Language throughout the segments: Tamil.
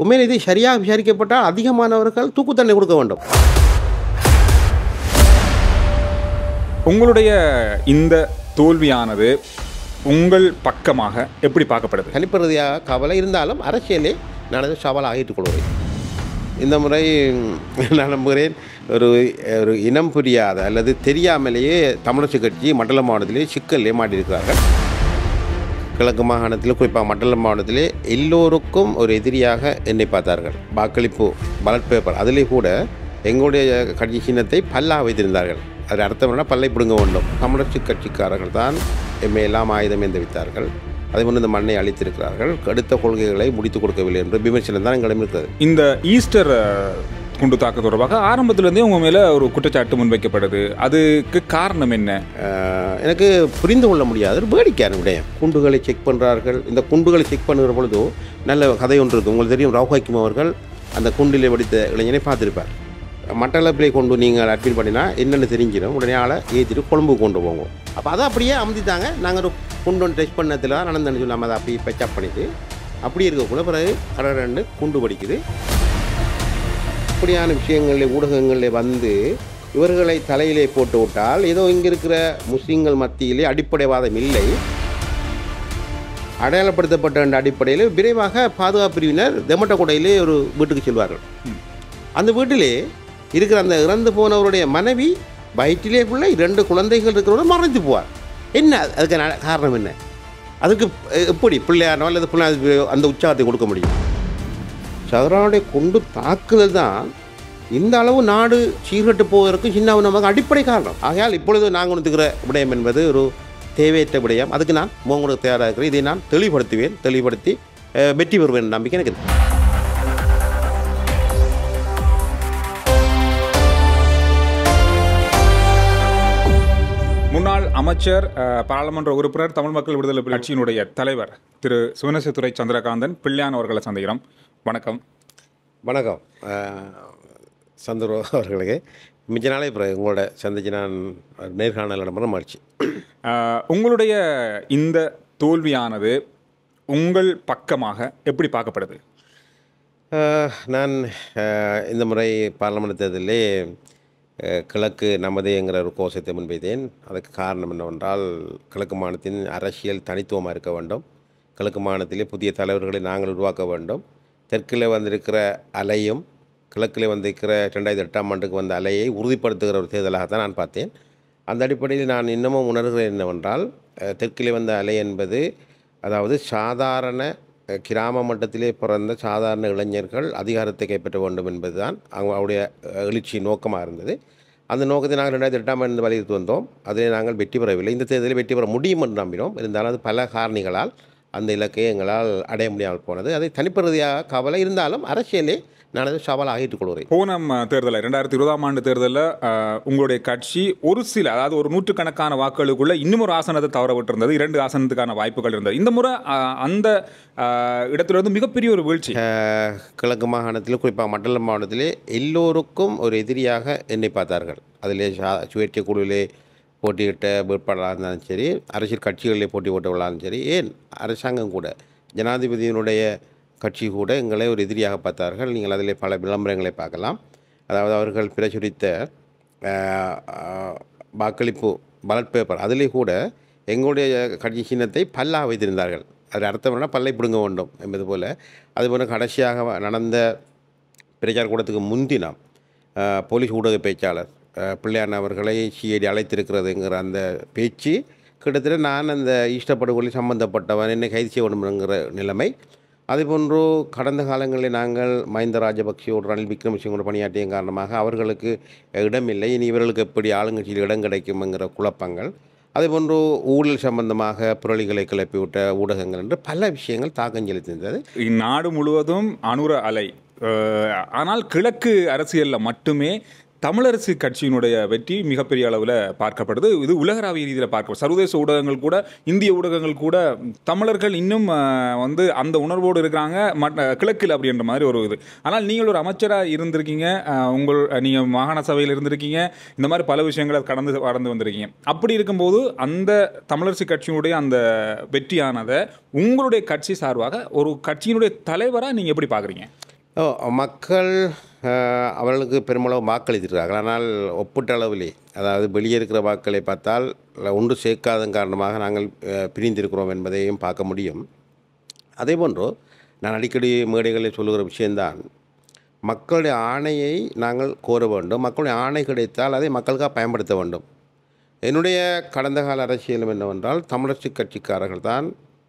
உண்மையில் இது சரியாக விசாரிக்கப்பட்டால் அதிகமானவர்கள் தூக்கு தண்டனை கொடுக்க வேண்டும். உங்களுடைய இந்த தோல்வியானது உங்கள் பக்கமாக எப்படி பார்க்கப்படுது? தனிப்பகுதியாக கவலை இருந்தாலும் அரசியலே நான் அதை சவாலாக ஏற்றுக்கொள்கிறேன். இந்த முறை நான் நம்புகிறேன் ஒரு இனம் புரியாத அல்லது தெரியாமலேயே தமிழரசு கட்சி மண்டல மாவட்டத்திலே சிக்கல்லே மாட்டியிருக்கிறார்கள். கிழக்கு மாகாணத்தில் குறிப்பாக மண்டல மாவட்டத்திலே எல்லோருக்கும் ஒரு எதிரியாக என்னை பார்த்தார்கள். வாக்களிப்பு பலட் பேப்பர் அதிலே கூட எங்களுடைய கட்சி சின்னத்தை பல்லாக வைத்திருந்தார்கள். அது அர்த்தம்னா பல்லை பிடுங்க வேண்டும். தமிழரசு கட்சிக்காரர்கள் தான் எம்மையெல்லாம் ஆயுதம் ஏந்தி வைத்தார்கள். அதே போன்று இந்த மண்ணை அழித்திருக்கிறார்கள். அடுத்த கொள்கைகளை முடித்துக் கொடுக்கவில்லை என்ற விமர்சனம் தான் எங்களிடம் இருக்கிறது. இந்த ஈஸ்டர் குண்டு தாக்க தொடர்பாக ஆரம்பத்திலேருந்தே உங்கள் மேலே ஒரு குற்றச்சாட்டு முன்வைக்கப்படுது. அதுக்கு காரணம் என்ன? எனக்கு புரிந்து கொள்ள முடியாத ஒரு வேடிக்கையான விடயம். குண்டுகளை செக் பண்ணுறார்கள். இந்த குண்டுகளை செக் பண்ணுகிற பொழுதோ நல்ல கதை ஒன்று இருக்குது. உங்களுக்கு தெரியும், ரவுஹாக்கிம் அவர்கள் அந்த குண்டிலே வெடித்த இளைஞனை பார்த்துருப்பார். மட்டளப்பிலே கொண்டு நீங்கள் அட்மிட் பண்ணினா என்னென்னு தெரிஞ்சிடும். உடனே ஆளை ஏற்றிட்டு கொழும்பு கொண்டு போவோம். அப்போ அதை அப்படியே அமுத்திட்டாங்க. நாங்கள் ஒரு குண்டு ஒன்று டெஸ்ட் பண்ணதில் தான் நடந்தேன்னு சொல்லி நம்ம அதை அப்படியே பெச்சப் பண்ணிவிட்டு அப்படி இருக்கக்குள்ள பிறகு கடற்கண்டு குண்டு படிக்குது. அப்படியான விஷயங்களில் ஊடகங்களில் வந்து இவர்களை தலையிலே போட்டு விட்டால் ஏதோ இங்கே இருக்கிற முஸ்லீம்கள் மத்தியிலே அடிப்படைவாதம் இல்லை, அடையாளப்படுத்தப்பட்ட அடிப்படையில் விரைவாக பாதுகாப்பு பிரிவினர் தெமட்டக்கொடையிலே ஒரு வீட்டுக்கு செல்வார்கள். அந்த வீட்டிலே இருக்கிற அந்த இறந்து போனவருடைய மனைவி வயிற்றிலே உள்ள 2 குழந்தைகள் இருக்கிறவரை மறைந்து போவார். என்ன அதுக்கு காரணம் என்ன? அதுக்கு எப்படி பிள்ளையானோ அல்லது பிள்ளை அந்த உற்சாகத்தை கொடுக்க முடியும்? சதுரானுடைய கொண்டு தாக்குதல் தான் இந்த அளவு நாடு சீர்கட்டு போவதற்கு சின்ன நமக்கு அடிப்படை காரணம். ஆகையால் இப்பொழுது நாங்கள் உணர்த்துக்கிற விடயம் என்பது ஒரு தேவையற்ற விடயம். அதுக்கு நான் உங்களுக்கு தயாராக இருக்கிறேன். இதை நான் தெளிவுபடுத்தி வெற்றி பெறுவேன் நம்பிக்கை எனக்கு இருக்கு. முன்னாள் அமைச்சர், பாராளுமன்ற உறுப்பினர், தமிழ் மக்கள் விடுதலை கட்சியினுடைய தலைவர் திரு சுவனேசதுரை சந்திரகாந்தன் பிள்ளையான் அவர்களை சந்திக்கிறோம். வணக்கம். வணக்கம் சந்துரு அவர்களுக்கு. மிச்ச நாளே இப்போ உங்களோட சந்திச்சு நான் நேர்காணல் நடமுறை மகிழ்ச்சி. உங்களுடைய இந்த தோல்வியானது உங்கள் பக்கமாக எப்படி பார்க்கப்படுது? நான் இந்த முறை பாராளுமன்ற தேர்தலிலே கிழக்கு நமது என்கிற ஒரு கோஷத்தை முன்வைத்தேன். அதுக்கு காரணம் என்னவென்றால், கிழக்கு மாநிலத்தின் அரசியல் தனித்துவமாக இருக்க வேண்டும். கிழக்கு மாநிலத்திலே புதிய தலைவர்களை நாங்கள் உருவாக்க வேண்டும். தெற்கில் வந்திருக்கிற அலையும் கிழக்கில் வந்திருக்கிற 2008ஆம் ஆண்டுக்கு வந்த அலையை உறுதிப்படுத்துகிற ஒரு தேர்தலாகத்தான் நான் பார்த்தேன். அந்த அடிப்படையில் நான் இன்னமும் உணர்கிறேன் என்னவென்றால், தெற்கிலே வந்த அலை என்பது அதாவது சாதாரண கிராம மட்டத்திலே பிறந்த சாதாரண இளைஞர்கள் அதிகாரத்தை கைப்பற்ற வேண்டும் என்பது தான் அவருடைய எழுச்சி நோக்கமாக இருந்தது. அந்த நோக்கத்தை நாங்கள் 2008ஆம் ஆண்டு வலியுறுத்தி வந்தோம். அதிலே நாங்கள் வெற்றி பெறவில்லை. இந்த தேர்தலில் வெற்றி பெற முடியும் என்று நம்பினோம். இருந்தாலும் அது பல காரணிகளால் அந்த இலக்கையை எங்களால் அடைய முடியாமல் போனது. அதை தனிப்பகுதியாக கவலை இருந்தாலும் அரசியலே நான் அதை சவாலாக ஏற்றுக்கொள்கிறேன். போன தேர்தலில் 2020ஆம் ஆண்டு தேர்தலில் உங்களுடைய கட்சி ஒரு சில, அதாவது ஒரு 100கணக்கான வாக்குகளுக்குள்ள இன்னும் ஒரு ஆசனத்தை தவற விட்டிருந்தது. 2 ஆசனத்துக்கான வாய்ப்புகள் இருந்தது. இந்த முறை அந்த இடத்துல வந்து மிகப்பெரிய ஒரு வீழ்ச்சி. கிழக்கு மாகாணத்தில் குறிப்பாக மண்டல மாவட்டத்திலே எல்லோருக்கும் ஒரு எதிரியாக என்னை பார்த்தார்கள். அதிலே சுயேட்சை குழுவிலே போட்டியிட்ட வேட்பாளராக இருந்தாலும் சரி, அரசியல் கட்சிகளிலே போட்டி போட்டவர்களாலும் சரி, ஏன் அரசாங்கம் கூட ஜனாதிபதியினுடைய கட்சி கூட எங்களை ஒரு எதிரியாக பார்த்தார்கள். நீங்கள் அதிலே பல விளம்பரங்களை பார்க்கலாம். அதாவது அவர்கள் பிரசுரித்த வாக்களிப்பு பலட் பேப்பர் அதிலே கூட எங்களுடைய கட்சி சின்னத்தை பல்லாக வைத்திருந்தார்கள். அது அர்த்தம்னா பல்லை பிடுங்க வேண்டும் என்பது போல். அதுபோல் கடைசியாக நடந்த பிரச்சார கூட்டத்துக்கு முந்தினம் போலீஸ் ஊடக பேச்சாளர் பிள்ளையான் அவர்களை சிஐடி அழைத்திருக்கிறதுங்கிற அந்த பேச்சு கிட்டத்தட்ட நான் அந்த ஈஸ்டப்படுகொலை சம்பந்தப்பட்டவன் என்னை கைது செய்ய வேண்டும்ங்கிற நிலைமை. அதேபோன்று கடந்த காலங்களில் நாங்கள் மஹிந்த ராஜபக்சேவோடு ரணில் விக்ரமசிங்கோடு பணியாற்றிய காரணமாக அவர்களுக்கு இடமில்லை, இனி இவர்களுக்கு எப்படி ஆளுங்கட்சியில் இடம் கிடைக்கும்ங்கிற குழப்பங்கள், அதேபோன்று ஊழல் சம்பந்தமாக புரளிகளை கிளப்பிவிட்ட ஊடகங்கள் என்று பல விஷயங்கள் தாக்கம் செலுத்தியிருந்தது. நாடு முழுவதும் அனுர அலை. ஆனால் கிழக்கு அரசியலில் மட்டுமே தமிழரசு கட்சியினுடைய வெற்றி மிகப்பெரிய அளவில் பார்க்கப்படுது. இது உலகளாவிய ரீதியில் பார்க்க, சர்வதேச ஊடகங்கள் கூட, இந்திய ஊடகங்கள் கூட தமிழர்கள் இன்னும் வந்து அந்த உணர்வோடு இருக்கிறாங்க கிழக்கில் அப்படின்ற மாதிரி ஒரு இது. ஆனால் நீங்கள் ஒரு அமைச்சராக இருந்திருக்கீங்க, நீங்கள் மாகாண சபையில் இருந்திருக்கீங்க, இந்த மாதிரி பல விஷயங்களை கடந்து வந்திருக்கீங்க. அப்படி இருக்கும்போது அந்த தமிழரசு கட்சியினுடைய அந்த வெற்றியானதை உங்களுடைய கட்சி சார்பாக ஒரு கட்சியினுடைய தலைவராக நீங்கள் எப்படி பார்க்குறீங்க? ஓ மக்கள் அவர்களுக்கு பெருமளவு வாக்களித்திருக்கிறார்கள். ஆனால் ஒப்பீட்டளவிலே அதாவது வெளியே இருக்கிற வாக்களை பார்த்தால் ஒன்று சேர்க்காதன் காரணமாக நாங்கள் பிரிந்திருக்கிறோம் என்பதையும் பார்க்க முடியும். அதேபோன்று நான் அடிக்கடி மேடைகளில் சொல்லுகிற விஷயம்தான், மக்களுடைய ஆணையை நாங்கள் கோர வேண்டும். மக்களுடைய ஆணை கிடைத்தால் அதை மக்களுக்காக பயன்படுத்த வேண்டும். என்னுடைய கடந்த கால அரசியலும் என்னவென்றால், தமிழரசு கட்சிக்காரர்கள் தான்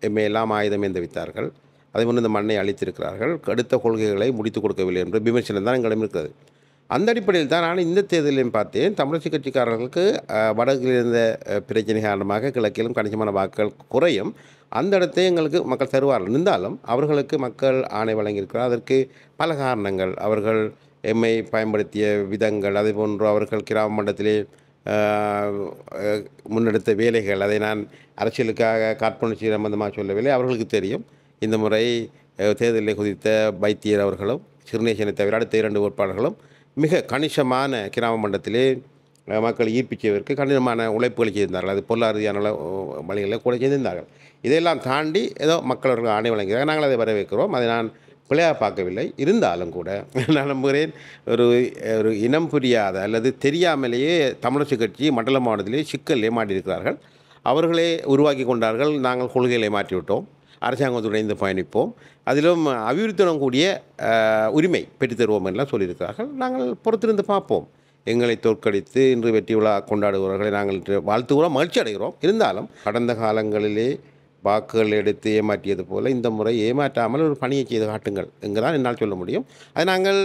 எம்மையெல்லாம் ஆயுதம் ஏந்த வைத்தார்கள். அதே போன்று இந்த மண்ணை அழித்திருக்கிறார்கள். அடுத்த கொள்கைகளை முடித்துக் கொடுக்கவில்லை என்ற விமர்சனம் தான் எங்களிடம் இருக்கிறது. அந்த அடிப்படையில் தான் நான் இந்த தேர்தலையும் பார்த்தேன். தமிழரசு கட்சிக்காரர்களுக்கு வடக்கில் இருந்த பிரச்சனை காரணமாக கிழக்கிலும் கணிசமான வாக்குகள் குறையும். அந்த இடத்தை எங்களுக்கு மக்கள் தருவார்கள். இருந்தாலும் அவர்களுக்கு மக்கள் ஆணை வழங்கியிருக்கிறார். அதற்கு பல காரணங்கள், அவர்கள் எம்மை பயன்படுத்திய விதங்கள், அதே போன்று அவர்கள் கிராம மண்டலத்திலே முன்னெடுத்த வேலைகள், அதை நான் அரசியலுக்காக காற்புணர்ச்சி சம்பந்தமாக சொல்லவில்லை. அவர்களுக்கு தெரியும். இந்த முறை தேர்தலில் குதித்த வைத்தியர் அவர்களும் சிறுநேசனை தவிர அடுத்த 2 வேட்பாளர்களும் மிக கணிசமான கிராம மண்டலத்திலே மக்களை ஈர்ப்பிச்சதற்கு கடினமான உழைப்புகளை செய்திருந்தார்கள். அது பொருளாதார வழிகளில் கூட செய்திருந்தார்கள். இதையெல்லாம் தாண்டி ஏதோ மக்கள் அவர்கள் ஆணை வழங்குகிறார்கள். நாங்கள் அதை வரவேற்கிறோம். அதை நான் பிழையாக பார்க்கவில்லை. இருந்தாலும் கூட நான் நம்புகிறேன், ஒரு இனம் புரியாத அல்லது தெரியாமலேயே தமிழரசு கட்சி மண்டல மாவட்டத்திலே சிக்கலிலே மாட்டியிருக்கிறார்கள். அவர்களே உருவாக்கி கொண்டார்கள். நாங்கள் கொள்கைகளை மாற்றிவிட்டோம், அரசாங்கத்துடன் இணைந்து பயணிப்போம், அதிலும் அபிவிருத்தியுடன் கூடிய உரிமை பெற்றுத்தருவோம் என்றெல்லாம் சொல்லியிருக்கிறார்கள். நாங்கள் பொறுத்திருந்து பார்ப்போம். எங்களை தோற்கடித்து இன்று வெற்றி விழா கொண்டாடுபவர்களை நாங்கள் வாழ்த்துகிறோம், மகிழ்ச்சி அடைகிறோம். இருந்தாலும் கடந்த காலங்களிலே வாக்குகள் எடுத்து ஏமாற்றியது போல் இந்த முறை ஏமாற்றாமல் ஒரு பணியை செய்து காட்டுங்கள் என்கிறான் என்னால் சொல்ல முடியும். அதை நாங்கள்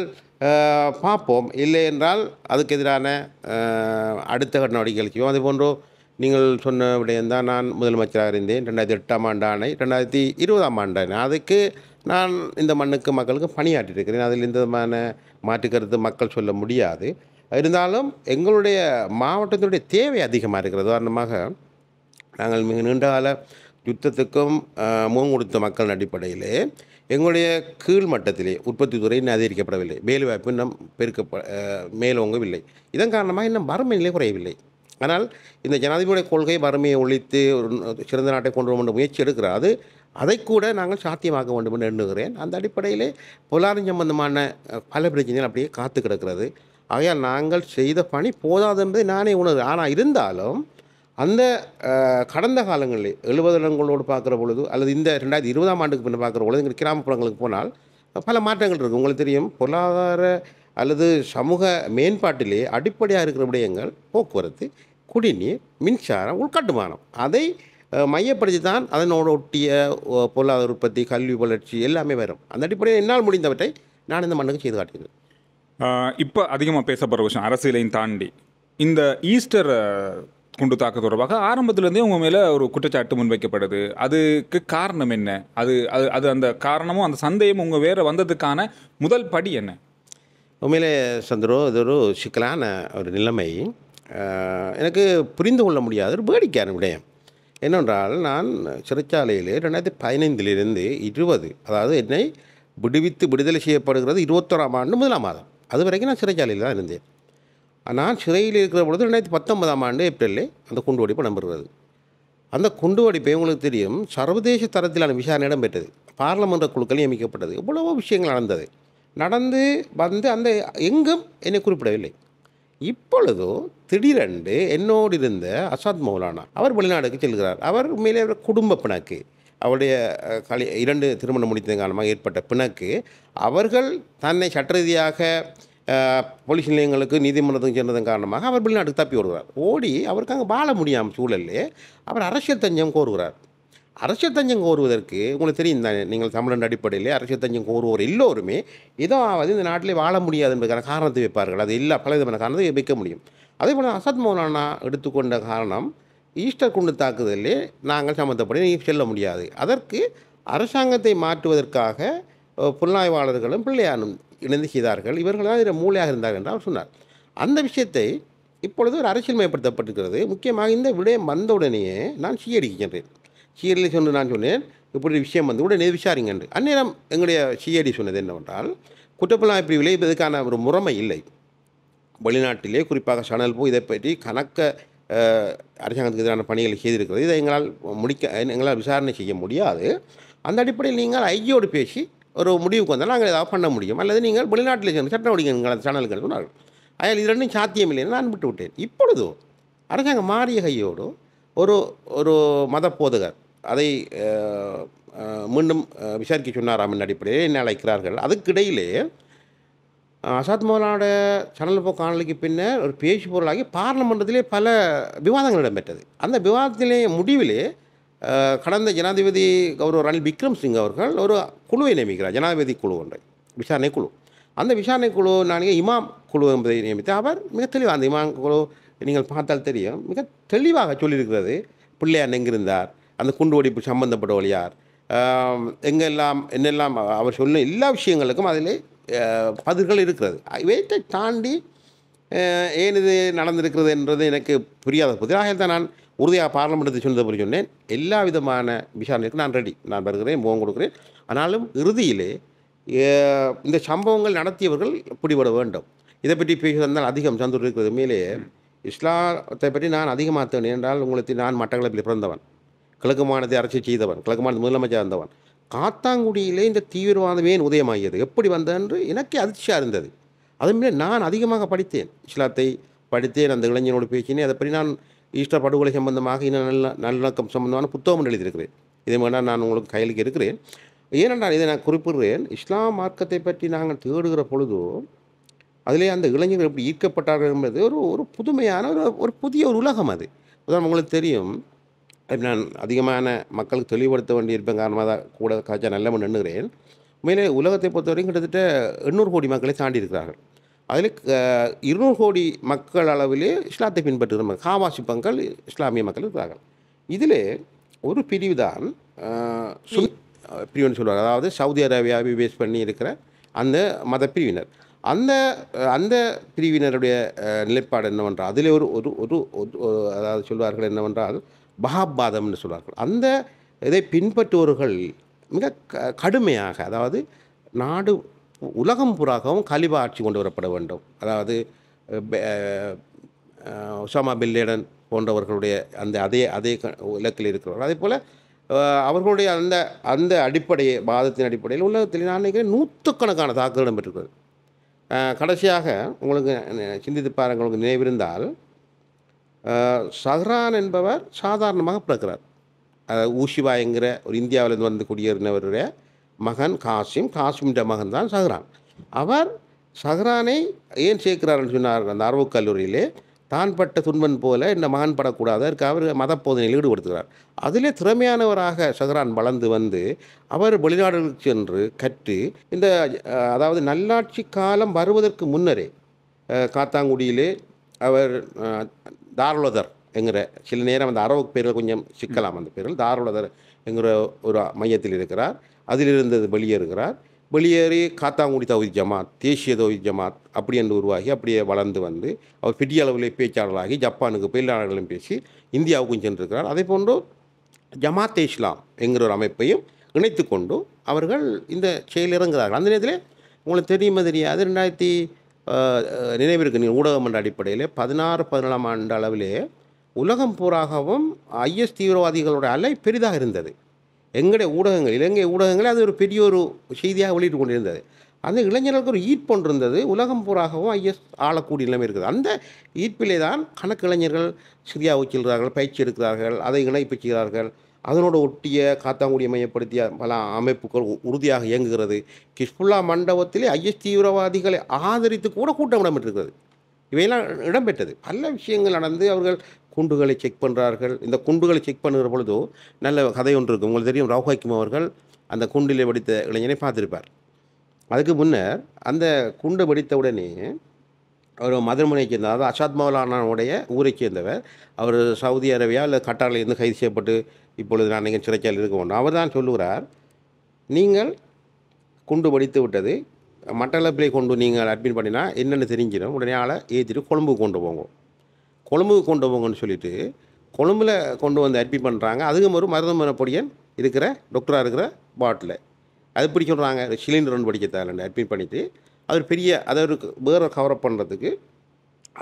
பார்ப்போம். இல்லை என்றால் அதுக்கு எதிரான அடுத்த கட்ட நடவடிக்கைகள் செய்வோம். அதுபோன்றோ நீங்கள் சொன்ன விடயம்தான், நான் முதலமைச்சராக இருந்தேன் 2008ஆம் ஆண்டு ஆணை, 2020ஆம் ஆண்டு ஆணை. அதுக்கு நான் இந்த மண்ணுக்கு மக்களுக்கு பணியாற்றியிருக்கிறேன். அதில் எந்த விதமான மாற்றுக்கருத்து மக்கள் சொல்ல முடியாது. இருந்தாலும் எங்களுடைய மாவட்டத்தினுடைய தேவை அதிகமாக இருக்கிறது. உதாரணமாக நாங்கள் மிக நீண்டகால யுத்தத்துக்கும் முகம் கொடுத்த மக்கள் அடிப்படையிலே எங்களுடைய கீழ்மட்டத்திலே உற்பத்தி துறை இன்னும் அதிகரிக்கப்படவில்லை. வேலைவாய்ப்பு இன்னும் மேலோங்கவில்லை. இதன் காரணமாக இன்னும் வறுமை நிலை குறையவில்லை. ஆனால் இந்த ஜனாதிபதியுடைய கொள்கை வறுமையை ஒழித்து ஒரு சிறந்த நாட்டை கொண்டு வர முயற்சி எடுக்கிறார். அதை கூட நாங்கள் சாத்தியமாக்க வேண்டும் என்று எண்ணுகிறேன். அந்த அடிப்படையிலே பொருளாதார சம்பந்தமான பல பிரச்சனைகள் அப்படியே காத்து கிடக்கிறது. ஆகையால் நாங்கள் செய்த பணி போதாது என்பதை நானே உணர்கிறேன். ஆனால் இருந்தாலும் அந்த கடந்த காலங்களில் 70 வருடங்களோடு பார்க்குற பொழுது அல்லது இந்த 2020ஆம் ஆண்டுக்கு பின்னர் பார்க்குற பொழுது எங்கள் கிராமப்புறங்களுக்கு போனால் பல மாற்றங்கள் இருக்குது. உங்களுக்கு தெரியும், பொருளாதார அல்லது சமூக மேம்பாட்டிலே அடிப்படையாக இருக்கிற விடயங்கள் போக்குவரத்து, குடிநீர், மின்சாரம், உள்கட்டுமானம், அதை மையப்படுத்தி தான் அதனோடு ஒட்டிய பொருளாதார உற்பத்தி, கல்வி வளர்ச்சி எல்லாமே வரும். அந்த அடிப்படையில் என்னால் முடிந்தவற்றை நான் இந்த மண்ணுக்கு செய்து காட்டுகிறேன். இப்போ அதிகமாக பேசப்படுற விஷயம் அரசியலையும் தாண்டி இந்த ஈஸ்டர் குண்டு தாக்க தொடர்பாக ஆரம்பத்திலேருந்தே உங்கள் மேலே ஒரு குற்றச்சாட்டு முன்வைக்கப்படுது. அதுக்கு காரணம் என்ன? அது அது அது அந்த காரணமும் அந்த சந்தேகம் உங்கள் வேறு வந்ததுக்கான முதல் படி என்ன? உண்மையிலே சந்திரோ, இது ஒரு சிக்கலான ஒரு நிலைமை. எனக்கு புரிந்து கொள்ள முடியாத ஒரு வேடிக்கையான விடயம் என்னென்றால், நான் சிறைச்சாலையிலே 2015 20, அதாவது என்னை விடுதலை செய்யப்படுகிறது 21ஆம் ஆண்டு 1ஆம் மாதம், அது வரைக்கும் நான் சிறைச்சாலையில் தான் இருந்தேன். நான் சிறையில் இருக்கிற பொழுது 2019ஆம் ஆண்டு ஏப்ரலில் அந்த குண்டுவெடிப்பு நம்புகிறது. அந்த குண்டுவெடிப்பை உங்களுக்கு தெரியும், சர்வதேச தரத்திலான விசாரணை இடம்பெற்றது. பாராளுமன்ற குழுக்கள் நியமிக்கப்பட்டது. எவ்வளவோ விஷயங்கள் நடந்து வந்து அந்த எங்கும் என்னை குறிப்பிடவில்லை. இப்பொழுதோ திடீரென்று என்னோடு இருந்த அசாத் மௌலானா அவர் வெளிநாடுக்கு செல்கிறார். அவர் உண்மையிலே குடும்ப பிணக்கு, அவருடைய 2 திருமணம் முடித்ததன் காரணமாக ஏற்பட்ட பிணக்கு, அவர்கள் தன்னை சட்ட ரீதியாக போலீஸ் நிலையங்களுக்கு நீதிமன்றத்துக்கு சென்றதன் காரணமாக அவர் வெளிநாட்டுக்கு தப்பி ஓடுகிறார். ஓடி அவருக்கு அங்கே வாழ முடியாமல் சூழலில் அவர் அரசியல் தஞ்சம் கோருகிறார். அரசியல் தஞ்சம் கோருவதற்கு உங்களுக்கு தெரியும் தானே, நீங்கள் தமிழன் அடிப்படையில் அரசியல் தஞ்சம் கோருவோர் எல்லோருமே ஏதாவது இந்த நாட்டிலே வாழ முடியாது என்பதற்கான காரணத்தை வைப்பார்கள். அது பல விதமான காரணத்தை வைக்க முடியும். அதே போல் அசாத் மௌலானா எடுத்துக்கொண்ட காரணம், ஈஸ்டர் குண்டு தாக்குதலே நாங்கள் சம்மந்தப்படி செல்ல முடியாது. அதற்கு அரசாங்கத்தை மாற்றுவதற்காக புலனாய்வாளர்களும் பிள்ளையானும் இணைந்து செய்தார்கள். இவர்கள் தான் இதில் மூளையாக இருந்தார்கள் என்று அவர் சொன்னார். அந்த விஷயத்தை இப்பொழுது ஒரு அரசியல் மயப்படுத்தப்பட்டிருக்கிறது. முக்கியமாக இந்த விடயம் வந்தவுடனேயே நான் சிஐடிக்கு சென்றேன். சிஐடியில் சென்று நான் சொன்னேன், இப்படி விஷயம் வந்து உடனே விசாரிங்க என்று. அந்நேரம் எங்களுடைய சிஐடி சொன்னது என்னவென்றால், குற்றப்புலனாய்வு பிரிவிலே இதுக்கான ஒரு முறைமை இல்லை. வெளிநாட்டிலே குறிப்பாக சனல் இதை பற்றி கணக்க அரசாங்கத்துக்கு எதிரான பணிகளை செய்திருக்கிறது. இதை எங்களால் விசாரணை செய்ய முடியாது. அந்த அடிப்படையில் நீங்கள் ஐஜியோடு பேசி ஒரு முடிவுக்கு வந்தால் நாங்கள் ஏதாவது பண்ண முடியும், அல்லது நீங்கள் வெளிநாட்டில் சென்று சட்டம் ஒடிங்க சேனல்கள் சொன்னார்கள். அயால் இது ரெண்டும் சாத்தியம் இல்லைன்னு நான் விட்டு விட்டேன். இப்பொழுதோ அரசாங்கம் மாறிய கையோடு ஒரு ஒரு மத போதகர் அதை மீண்டும் விசாரிக்க சொன்னாராம் என்ற அடிப்படையில் என்ன அழைக்கிறார்கள். அதுக்கிடையிலே அசாத் மௌலானோட சேனல் போ காணொலிக்கு பின்னர் ஒரு பேச்சு பொருளாகி பார்லமெண்டத்திலே பல விவாதங்கள் இடம்பெற்றது. அந்த விவாதத்திலே முடிவிலே கடந்த ஜனாதிபதி கௌரவ ரணில் விக்ரம் சிங் அவர்கள் ஒரு குழுவை நியமிக்கிறார், ஜனாதிபதி குழு ஒன்றை, விசாரணை குழு. அந்த விசாரணை குழு நான் இமாம் குழு என்பதை நியமித்து அவர் மிக தெளிவாக, அந்த இமாம் குழு நீங்கள் பார்த்தால் தெரியும், மிக தெளிவாக சொல்லியிருக்கிறது. பிள்ளையார் எங்கிருந்தார், அந்த குண்டு வெடிப்பு சம்பந்தப்பட்டவள் யார், எங்கெல்லாம் என்னெல்லாம் அவர் சொன்ன எல்லா விஷயங்களுக்கும் அதில் பதில்கள் இருக்கிறது. இவற்றை தாண்டி ஏன் இது நடந்திருக்கிறது என்றது எனக்கு புரியாத போது தான் நான் உறுதியாக பார்லமெண்ட்டை சொன்னதை பற்றி சொன்னேன். எல்லா விதமான விசாரணைக்கு நான் ரெடி, நான் வருகிறேன், முகம் கொடுக்குறேன். ஆனாலும் இறுதியிலே இந்த சம்பவங்கள் நடத்தியவர்கள் பிடிபட வேண்டும். இதை பற்றி பேசுவதால் அதிகம் சந்தோஷம் இருக்கிறது. மேலே இஸ்லாத்தை பற்றி நான் அதிகமாக தேனேன் என்றால் உங்களுக்கு நான் மட்டக்களப்பில் பிறந்தவன், கிழக்கு மாநிலத்தை அரசியல் செய்தவன், கிழக்கு மாநில முதலமைச்சர் இருந்தவன். காத்தாங்குடியிலே இந்த தீவிரவாதம் ஏன் உதயமாகியது, எப்படி வந்தென்று எனக்கு அதிர்ச்சியாக இருந்தது. அதுமாரி நான் அதிகமாக படித்தேன், இஸ்லாத்தை படித்தேன், அந்த இளைஞனோடு பேசினேன். அதை பற்றி நான் ஈஸ்டர் படுகொலை சம்பந்தமாக இன்னும் நல்லிணக்கம் சம்பந்தமான புத்தகம் எழுதியிருக்கிறேன். இதே மாதிரி நான் உங்களுக்கு கையளிக்க இருக்கிறேன். ஏனென்றால் இதை நான் குறிப்பிடுறேன், இஸ்லாம் மார்க்கத்தை பற்றி நாங்கள் தேடுகிற பொழுதோ அதிலே அந்த இளைஞர்கள் எப்படி ஈர்க்கப்பட்டார்கள் என்பது ஒரு புதுமையான ஒரு புதிய ஒரு உலகம். அது உதாரணம் உங்களுக்கு தெரியும், நான் அதிகமான மக்களுக்கு தெளிவுபடுத்த வேண்டியிருப்பேன், காரணமாக தான் கூட காய்ச்சா நல்லவன் எண்ணுகிறேன். உண்மையிலே உலகத்தை பொறுத்தவரைக்கும் கிட்டத்தட்ட 800 கோடி மக்களை தாண்டி இருக்கிறார்கள். அதில் 200 கோடி மக்கள் அளவிலே இஸ்லாத்தை பின்பற்றுகிற காவாசி மக்கள் இஸ்லாமிய மக்கள் இருக்கிறார்கள். இதில் ஒரு பிரிவு தான் பிரிவுன்னு சொல்லுவாங்க, அதாவது சவுதி அரேபியாவை பேஸ் பண்ணி இருக்கிற அந்த மத பிரிவினர். அந்த அந்த பிரிவினருடைய நிலைப்பாடு என்னவென்றால் அதில் ஒரு ஒரு அதாவது சொல்வார்கள் என்னவென்றால் பஹாபாதம் என்று சொல்வார்கள். அந்த இதை பின்பற்றுவர்கள் மிக கடுமையாக, அதாவது நாடு உலகம் புறாகவும் கலிபா ஆட்சி கொண்டு வரப்பட வேண்டும், அதாவது ஒசாமா பின் லேடன் போன்றவர்களுடைய அந்த அதே இலக்கில் இருக்கிறவர்கள். அதே போல் அவர்களுடைய அந்த அடிப்படையை வாதத்தின் அடிப்படையில் உலகத்தில் நான் நினைக்கிறேன் நூற்றுக்கணக்கான தாக்குதல் இடம்பெற்றிருக்கிறது. கடைசியாக உங்களுக்கு சிந்தித்து பாருங்கள், உங்களுக்கு நினைவிருந்தால் சஹ்ரான் என்பவர் சாதாரணமாக பிறக்கிறார். ஊஷிவா என்கிற ஒரு இந்தியாவிலிருந்து வந்து குடியேறினவருடைய மகன் காசிம்ன்ற மகன் தான் சஹ்ரான். அவர் சஹ்ரானை ஏன் சேர்க்கிறார்னு சொன்னார், அந்த அரபு கல்லூரியிலே தான் பட்ட துன்பன் போல இந்த மகன் படக்கூடாது, அதற்கு அவர் மத போதனையில் ஈடுபடுத்துகிறார். அதிலே திறமையானவராக சஹ்ரான் வளர்ந்து வந்து அவர் வெளிநாடுகளுக்கு சென்று கற்று இந்த அதாவது நல்லாட்சி காலம் வருவதற்கு முன்னரே காத்தாங்குடியிலே அவர் தாருலதர் என்கிற, சில நேரம் அந்த அரபு பேர்கள் கொஞ்சம் சிக்கலாம், அந்த பேர்கள் தாருலதர் என்கிற ஒரு மையத்தில் இருக்கிறார். அதிலிருந்து வெளியேறுகிறார். வெளியேறி காத்தாங்குடி தௌஹீத் ஜமாத், தேசிய தௌஹீத் ஜமாத் அப்படி என்று உருவாகி அப்படியே வளர்ந்து வந்து அவர் பெரிய அளவில் பேச்சாளராகி ஜப்பானுக்கு பேச்சாளர்களும் பேசி இந்தியாவுக்கும் சென்றிருக்கிறார். அதே போன்று ஜமாத்தே இஸ்லாம் என்கிற ஒரு அமைப்பையும் இணைத்து கொண்டு அவர்கள் இந்த செயல் இறங்குகிறார்கள். அந்த நேரத்தில் உங்களுக்கு தெரியுமா தெரியாது, 2000 நினைவிற்கு நீங்கள் ஊடகம் என்ற அடிப்படையில் 16-17ஆம் ஆண்டு அளவிலே உலகம் பூராகவும் ஐஎஸ் தீவிரவாதிகளோட அலை பெரிதாக இருந்தது. எங்களுடைய ஊடகங்கள், இலங்கை ஊடகங்கள் அது ஒரு பெரிய ஒரு செய்தியாக வெளியிட்டு கொண்டிருந்தது. அந்த இளைஞர்களுக்கு ஒரு ஈர்ப்பு ஒன்று இருந்தது, உலகம் பூராகவும் ஐஎஸ் ஆளக்கூடிய நிலைமை இருக்குது. அந்த ஈர்ப்பிலே தான் கணக்கு இளைஞர்கள் சிரியாவுக்கு செல்கிறார்கள், பயிற்சி எடுக்கிறார்கள், அதை இணைப்பு செய்கிறார்கள். அதனோடு ஒட்டிய காத்தாங்குடியை மையப்படுத்திய பல அமைப்புகள் உறுதியாக இயங்குகிறது. கிஸ்புல்லா மண்டபத்திலே ஐஎஸ் தீவிரவாதிகளை ஆதரித்து கூட கூட்டம் இடம்பெற்றிருக்கிறது. இவையெல்லாம் இடம்பெற்றது. பல விஷயங்கள் நடந்து அவர்கள் குண்டுகளை செக் பண்ணுறார்கள். இந்த குண்டுகளை செக் பண்ணுகிற பொழுதோ நல்ல கதை ஒன்று இருக்குது. உங்களுக்கு தெரியும், ரவுஹாக்கிம் அவர்கள் அந்த குண்டிலே வெடித்த இளைஞனை பார்த்துருப்பார். அதுக்கு முன்னர் அந்த குண்டு வெடித்த உடனே அவர் மதுரமுனையை சேர்ந்த, அதாவது அசாத் மௌலானாவுடைய ஊரை சேர்ந்தவர். அவர் சவுதி அரேபியா இல்லை கட்டாரில் இருந்து கைது செய்யப்பட்டு இப்பொழுது நான் நீங்கள் சிறைச்சாலையில் இருக்க வேண்டும். அவர் தான் சொல்லுகிறார், நீங்கள் குண்டு வெடித்து விட்டது, மட்டக்களப்பிலே கொண்டு நீங்கள் அட்மிட் பண்ணினா என்னென்னு தெரிஞ்சிடும், உடனே ஆளை ஏற்றிட்டு கொழும்புக்கு கொண்டு போங்க, கொழும்புக்கு கொண்டு போங்கன்னு சொல்லிவிட்டு கொழும்பில் கொண்டு வந்து அட்மிட் பண்ணுறாங்க. அதுக்கும் ஒரு மருத்துவமனை பொடியன் இருக்கிற டாக்டராக இருக்கிற பாட்டில் அது இப்படி சொல்கிறாங்க, சிலிண்டர் ஒன்று படிக்க தேவையில்லை அட்மிட் பண்ணிவிட்டு அவர் பெரிய அதை ஒரு வேறு கவரப் பண்ணுறதுக்கு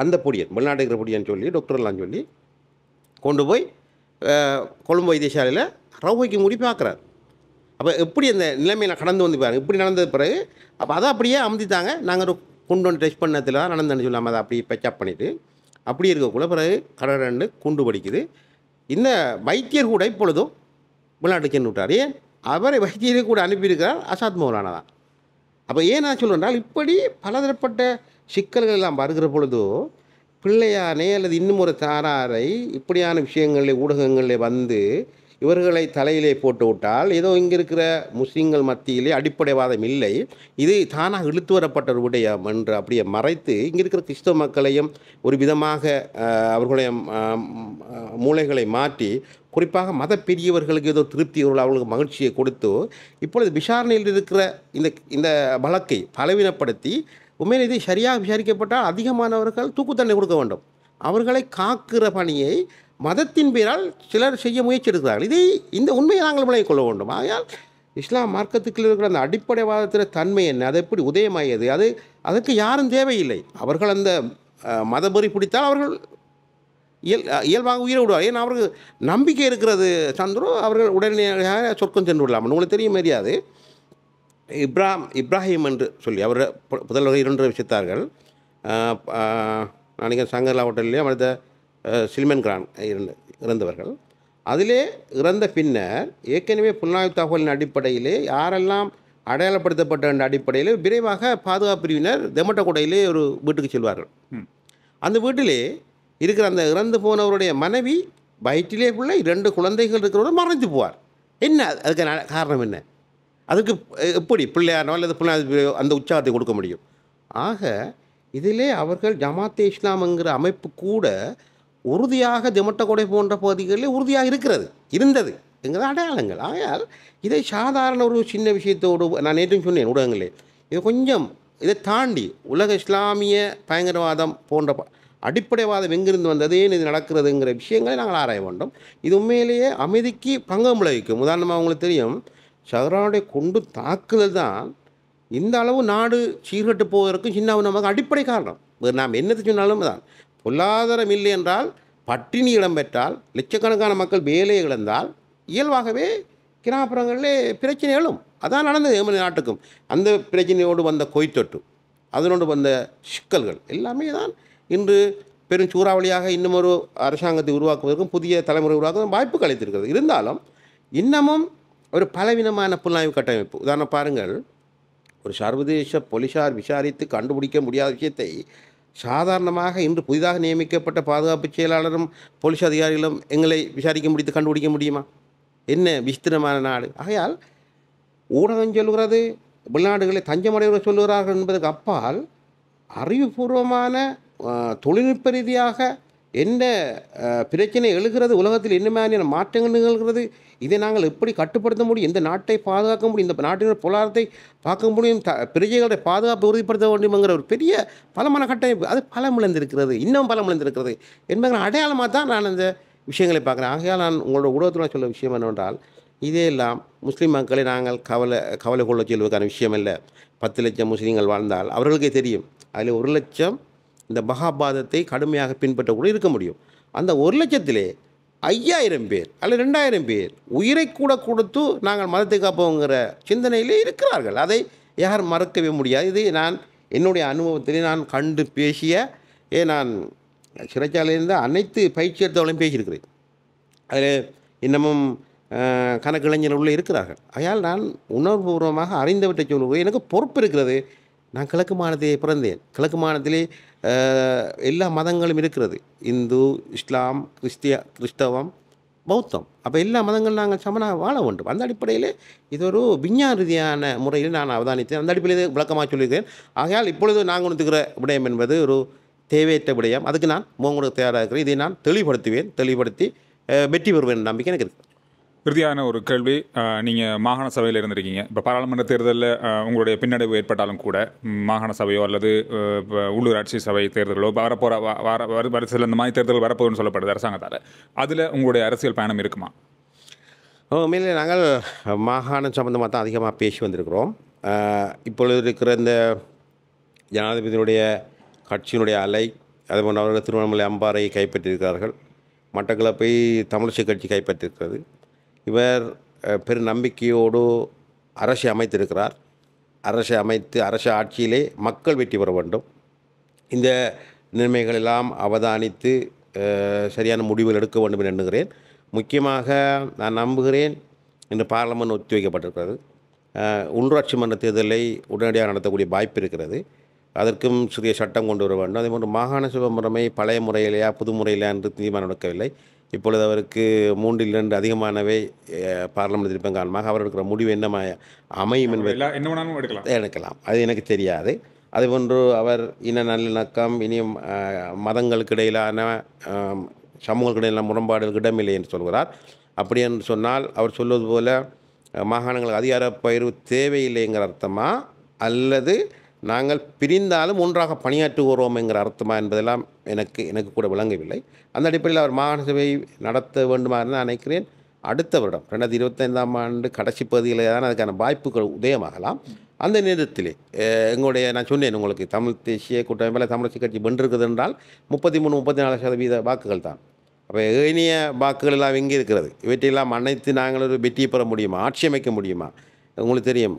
அந்த பொடியன் வெளிநாட்டு இருக்கிற பொடியான்னு சொல்லி டாக்டர்லாம் சொல்லி கொண்டு போய் கொழும்பு வைத்தியசாலையில் ரவுஹாக்கிம் கூடி பார்க்குறார். அப்போ எப்படி அந்த நிலைமையில் கடந்து வந்து பாருங்க இப்படி நடந்தது பிறகு அப்போ அதை அப்படியே அமுத்திட்டாங்க. நாங்கள் ஒரு குண்டு ஒன்று டெஸ்ட் பண்ணதில் தான் நடந்தேன்னு சொல்லாமல் அதை அப்படியே பெச்சப் பண்ணிவிட்டு அப்படி இருக்கக்குள்ள பிறகு கடற்கண்டு குண்டு படிக்குது. இந்த வைத்தியர் கூட இப்பொழுதும் வெளிநாட்டுக்கு சென்று விட்டார். ஏன் அவரை வைத்தியரை கூட அனுப்பியிருக்கிறார் அசாத் மௌலானா தான். அப்போ ஏன் நான் சொல்கிறேன்னால் இப்படி பலதரப்பட்ட சிக்கல்கள் எல்லாம் வருகிற பொழுதோ பிள்ளையானே அல்லது இன்னும் ஒரு தாராரை இப்படியான விஷயங்களில் ஊடகங்களில் வந்து இவர்களை தலையிலே போட்டு விட்டால் ஏதோ இங்கே இருக்கிற முஸ்லீம்கள் மத்தியிலே அடிப்படைவாதம் இல்லை, இது தானாக இழுத்து வரப்பட்ட ஒரு விடயம் என்று அப்படியே மறைத்து இங்கே இருக்கிற கிறிஸ்தவ மக்களையும் ஒரு விதமாக அவர்களுடைய மூளைகளை மாற்றி குறிப்பாக மத பெரியவர்களுக்கு ஏதோ திருப்தி அவர்களுக்கு மகிழ்ச்சியை கொடுத்து இப்பொழுது விசாரணையில் இருக்கிற இந்த வழக்கை பலவீனப்படுத்தி உண்மையில் இது சரியாக விசாரிக்கப்பட்டால் அதிகமானவர்கள் தூக்கு தண்டனை கொடுக்க வேண்டும். அவர்களை காக்கிற பணியை மதத்தின் பேரால் சிலர் செய்ய முயற்சி எடுக்கிறார்கள். இந்த உண்மையை நாங்கள் விளங்கிக் கொள்ள வேண்டும். ஆகையால் இஸ்லாம் மார்க்கத்துக்குள் இருக்கிற அந்த அடிப்படைவாதத்தின் தன்மை என்ன, அது எப்படி உதயமாகியது, அதற்கு யாரும் தேவையில்லை. அவர்கள் அந்த மதபொறி பிடித்தால் அவர்கள் இயல்பாக உயிரை விடுவார். ஏன்னா அவருக்கு நம்பிக்கை இருக்கிறது சந்துரு அவர்கள் உடனடியாக சொர்க்கம் சென்று விடலாம். உங்களுக்கு தெரியும் தெரியாது, இப்ராஹிம் என்று சொல்லி அவர் முதல்வர் 2 விஷயத்தார்கள். நினைக்கிறேன் சங்கர்லா ஹோட்டல்லையும் அடுத்த சில்மன் கான் இறந்தவர்கள். அதிலே இறந்த பின்னர் ஏற்கனவே புலனாய்வு தகவலின் அடிப்படையிலே யாரெல்லாம் அடையாளப்படுத்தப்பட்ட அடிப்படையில் விரைவாக பாதுகாப்பு பிரிவினர் தெமட்டகோட்டையிலே ஒரு வீட்டுக்கு செல்வார்கள். அந்த வீட்டிலே இருக்கிற அந்த இறந்து போனவருடைய மனைவி வயிற்றிலே உள்ள 2 குழந்தைகள் இருக்கிறவரை மறைந்து போவார். என்ன அதுக்கு காரணம் என்ன? அதுக்கு எப்படி பிள்ளையானோ அல்லது பிள்ளை அந்த உற்சாகத்தை கொடுக்க முடியும்? ஆக இதிலே அவர்கள் ஜமாத்தே இஸ்லாம்ங்கிற அமைப்பு கூட உறுதியாக தெமட்டகோடை போன்ற பகுதிகளில் உறுதியாக இருந்தது என்கிற அடையாளங்கள். ஆகையால் இதை சாதாரண ஒரு சின்ன விஷயத்தோடு நான் நேற்றும் சொன்னேன் ஊடகங்களே, இது கொஞ்சம் இதை தாண்டி உலக இஸ்லாமிய பயங்கரவாதம் போன்ற அடிப்படைவாதம் எங்கிருந்து வந்தது, ஏன் இது நடக்கிறதுங்கிற விஷயங்களை நாங்கள் ஆராய வேண்டும். இது உண்மையிலேயே அமைதிக்கு பங்கம் விளைவிக்கும். உதாரணமாக அவங்களுக்கு தெரியும், ஷஹ்ரானுடைய கொண்டு தாக்குதல் தான் இந்த அளவு நாடு சீர்கட்டு போவதற்கு சின்ன நமக்கு அடிப்படை காரணம். நாம் என்னத்தை சொன்னாலும் தான் பொருளாதாரம் இல்லை என்றால், பட்டினி இடம்பெற்றால், லட்சக்கணக்கான மக்கள் வேலையை இழந்தால் இயல்பாகவே கிராமப்புறங்களிலே பிரச்சனை எழும். அதான் நடந்தது எமது நாட்டுக்கும். அந்த பிரச்சனையோடு வந்த கொய்த்தொட்டு, அதனோடு வந்த சிக்கல்கள் எல்லாமே தான் இன்று பெரும் சூறாவளியாக இன்னும் ஒரு அரசாங்கத்தை உருவாக்குவதற்கும் புதிய தலைமுறை உருவாக்குவதற்கும் வாய்ப்பு கிடைத்திருக்கிறது. இருந்தாலும் இன்னமும் ஒரு பலவீனமான புலனாய்வு கட்டமைப்பு. உதாரணம் பாருங்கள், ஒரு சர்வதேச போலீசார் விசாரித்து கண்டுபிடிக்க முடியாத விஷயத்தை சாதாரணமாக இன்று புதிதாக நியமிக்கப்பட்ட பாதுகாப்பு செயலாளரும் போலீஸ் அதிகாரிகளும் எங்களை விசாரிக்க முடித்து கண்டுபிடிக்க முடியுமா? என்ன விசித்திரமான நாடு! ஆகையால் ஊடகம் சொல்கிறது, வெளிநாடுகளை தஞ்சமடைவர் சொல்லுகிறார்கள் என்பதற்கு அப்பால் அறிவுபூர்வமான தொழில்நுட்ப ரீதியாக என்ன பிரச்சனை எழுகிறது, உலகத்தில் என்ன மாதிரியான மாற்றங்கள் நிகழ்கிறது, இதை நாங்கள் எப்படி கட்டுப்படுத்த முடியும், இந்த நாட்டை பாதுகாக்க முடியும், இந்த நாட்டின் பொருளாதாரத்தை பார்க்க முடியும், பிரஜைகளுடைய பாதுகாப்பை உறுதிப்படுத்த வேண்டும்ங்கிற ஒரு பெரிய பலமான கட்டமைப்பு அது பலமிழந்திருக்கிறது, இன்னும் பலமிழந்திருக்கிறது என்பதன் அடையாளமாக தான் நான் இந்த விஷயங்களை பார்க்குறேன். ஆகையால் நான் உங்களோட ஊடகத்தில் சொல்ல விஷயம் என்னவென்றால், இதையெல்லாம் முஸ்லீம் மக்களை நாங்கள் கவலை கொள்ள சொல்வதற்கான விஷயம் இல்லை. 10 லட்சம் முஸ்லீம்கள் வாழ்ந்தால் அவர்களுக்கே தெரியும், அதில் 1 லட்சம் இந்த மகாபாதத்தை கடுமையாக பின்பற்ற கூட இருக்க முடியும். அந்த 1 லட்சத்திலே 5000 பேர் அல்லது 2000 பேர் உயிரை கூட கொடுத்து நாங்கள் மதத்தை காப்போங்கிற சிந்தனையிலே இருக்கிறார்கள். அதை யாரும் மறக்கவே முடியாது. இது நான் என்னுடைய அனுபவத்திலே நான் கண்டு பேசிய நான் சிறைச்சாலையிலிருந்து அனைத்து பயிற்சி எடுத்தவர்களையும் பேசியிருக்கிறேன். அதில் இன்னமும் கணக்கு இளைஞர்கள் இருக்கிறார்கள். ஆகையால் நான் உணர்வுபூர்வமாக அறிந்தவற்றை சொல்லுவேன். எனக்கு பொறுப்பு இருக்கிறது. நான் கிழக்கு மாநிலத்திலே பிறந்தேன். கிழக்கு மாநிலத்திலே எல்லா மதங்களும் இருக்கிறது. இந்து, இஸ்லாம், கிறிஸ்தவம், பௌத்தம். அப்போ எல்லா மதங்களும் நாங்கள் சமனாக வாழ வேண்டும். அந்த அடிப்படையில் இது ஒரு விஞ்ஞான ரீதியான முறையில் நான் அவதானித்தேன். அந்த அடிப்படையில் விளக்கமாக சொல்லியிருக்கிறேன். ஆகையால் இப்பொழுது நாங்கள் உணர்த்துக்கிற விடயம் என்பது ஒரு தேவையற்ற விடயம். அதுக்கு நான் முகங்களுக்கு தயாராக இருக்கிறேன். இதை நான் தெளிவுபடுத்தி வெற்றி பெறுவேன் நம்பிக்கை எனக்கு இருக்குது. இறுதியான ஒரு கேள்வி, நீங்கள் மாகாண சபையில் இருந்திருக்கீங்க. இப்போ பாராளுமன்ற தேர்தலில் உங்களுடைய பின்னடைவு ஏற்பட்டாலும் கூட மாகாண சபையோ அல்லது உள்ளூராட்சி சபை தேர்தலோ வரப்போகிற வரிசையில் இந்த மாதிரி தேர்தல் வரப்போகுதுன்னு சொல்லப்படுது அரசாங்கத்தால். அதில் உங்களுடைய அரசியல் பயணம் இருக்குமா? உண்மையிலே நாங்கள் மாகாணம் சம்பந்தமாக தான் அதிகமாக பேசி வந்திருக்கிறோம். இப்பொழுது இருக்கிற இந்த ஜனாதிபதியினுடைய கட்சியினுடைய அலை, அதுபோன்று அவர்கள் திருவண்ணாமலை அம்பாறை கைப்பற்றியிருக்கிறார்கள். மட்டக்களப்பை தமிழிசை கட்சி கைப்பற்றியிருக்கிறது. இவர் பெரு நம்பிக்கையோடு அரசை அமைத்திருக்கிறார். அரசை அமைத்து அரசு ஆட்சியிலே மக்கள் வெற்றி பெற வேண்டும். இந்த நிலைமைகளெல்லாம் அவதானித்து சரியான முடிவுகள் எடுக்க வேண்டும் என்று எண்ணுகிறேன். முக்கியமாக நான் நம்புகிறேன், இன்று பார்லமெண்ட் ஒத்திவைக்கப்பட்டிருக்கிறது. உள்ளூராட்சி மன்ற தேர்தலை உடனடியாக நடத்தக்கூடிய வாய்ப்பு இருக்கிறது. அதற்கும் சிறிய சட்டம் கொண்டு வர வேண்டும். அதேபோன்று மாகாண சபை முறைமை பழைய முறையிலேயா புது முறையிலா என்று தீர்மானம் எடுக்கவில்லை. இப்பொழுது அவருக்கு 3 அதிகமானவை பார்லமெண்ட் திருப்பம் காரணமாக அவர் எடுக்கிற முடிவு என்ன அமையும் என்பதை எடுக்கலாம். அது எனக்கு தெரியாது. அதுபோன்று அவர் இன நல்லிணக்கம், இனியும் மதங்களுக்கு இடையிலான சமூகங்களுக்கு இடையிலான முரண்பாடுகளுக்கு இடமில்லை என்று சொல்கிறார். அப்படி என்று சொன்னால் அவர் சொல்வது போல மாகாணங்களுக்கு அதிகார பகிர்வு தேவையில்லைங்கிற அர்த்தமா, அல்லது நாங்கள் பிரிந்தாலும் ஒன்றாக பணியாற்றுகிறோம் என்கிற அர்த்தமா என்பதெல்லாம் எனக்கு கூட விளங்கவில்லை. அந்த அடிப்படையில் அவர் மாகாண சபை நடத்த வேண்டுமா என்று நான் நினைக்கிறேன். அடுத்த வருடம் 2025ஆம் ஆண்டு கடைசி பகுதியில் தான் அதுக்கான வாய்ப்புகள் உதயமாகலாம். அந்த நேரத்திலே எங்களுடைய நான் சொன்னேன் உங்களுக்கு, தமிழ் தேசிய கூட்டமைப்பில் தமிழரசு கட்சி வென்றிருக்குது என்றால் 33-34% வாக்குகள் தான். அப்போ ஏனைய வாக்குகள் எல்லாம் எங்கே இருக்கிறது? இவற்றையெல்லாம் அனைத்து நாங்கள் ஒரு வெற்றியை பெற முடியுமா? ஆட்சி அமைக்க முடியுமா? உங்களுக்கு தெரியும்,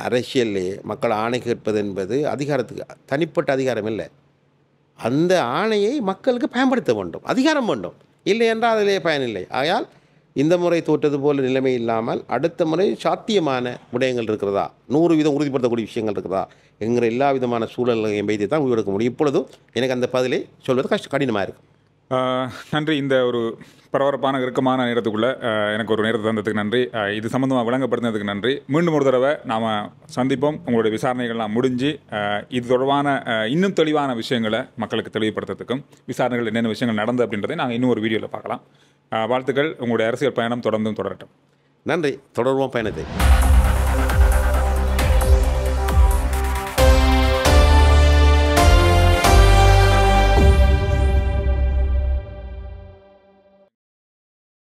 அரசியலே மக்கள் ஆணை கேட்பது என்பது அதிகாரத்துக்கு தனிப்பட்ட அதிகாரம் இல்லை. அந்த ஆணையை மக்களுக்கு பயன்படுத்த வேண்டும், அதிகாரம் வேண்டும். இல்லை என்றால் அதிலே பயனில்லை. ஆகையால் இந்த முறை தோற்றது போல நிலைமை இல்லாமல் அடுத்த முறை சாத்தியமான விடயங்கள் இருக்கிறதா, 100% உறுதிப்படுத்தக்கூடிய விஷயங்கள் இருக்கிறதா என்கிற எல்லா விதமான சூழல்களையும் வைத்து தான் முடிவெடுக்க முடியும். இப்பொழுதும் எனக்கு அந்த பதிலை சொல்வது கடினமாக இருக்கும். நன்றி. இந்த ஒரு பரபரப்பான இறுக்கமான நேரத்துக்குள்ளே எனக்கு ஒரு நேரத்தை தந்ததுக்கு நன்றி. இது சம்மந்தமாக விளங்கப்படுத்தினதுக்கு நன்றி. மீண்டும் ஒரு தடவை நாம் சந்திப்போம். உங்களுடைய விசாரணைகள்லாம் முடிஞ்சு இது தொடர்பான இன்னும் தெளிவான விஷயங்களை மக்களுக்கு தெளிவுபடுத்துறதுக்கும், விசாரணைகள் என்னென்ன விஷயங்கள் நடந்தது அப்படின்றதை நாங்கள் இன்னும் ஒரு வீடியோவில் பார்க்கலாம். வாழ்த்துக்கள். உங்களுடைய அரசியல் பயணம் தொடர்ந்தும் தொடரட்டும். நன்றி. தொடர்வோம் பயணத்தை.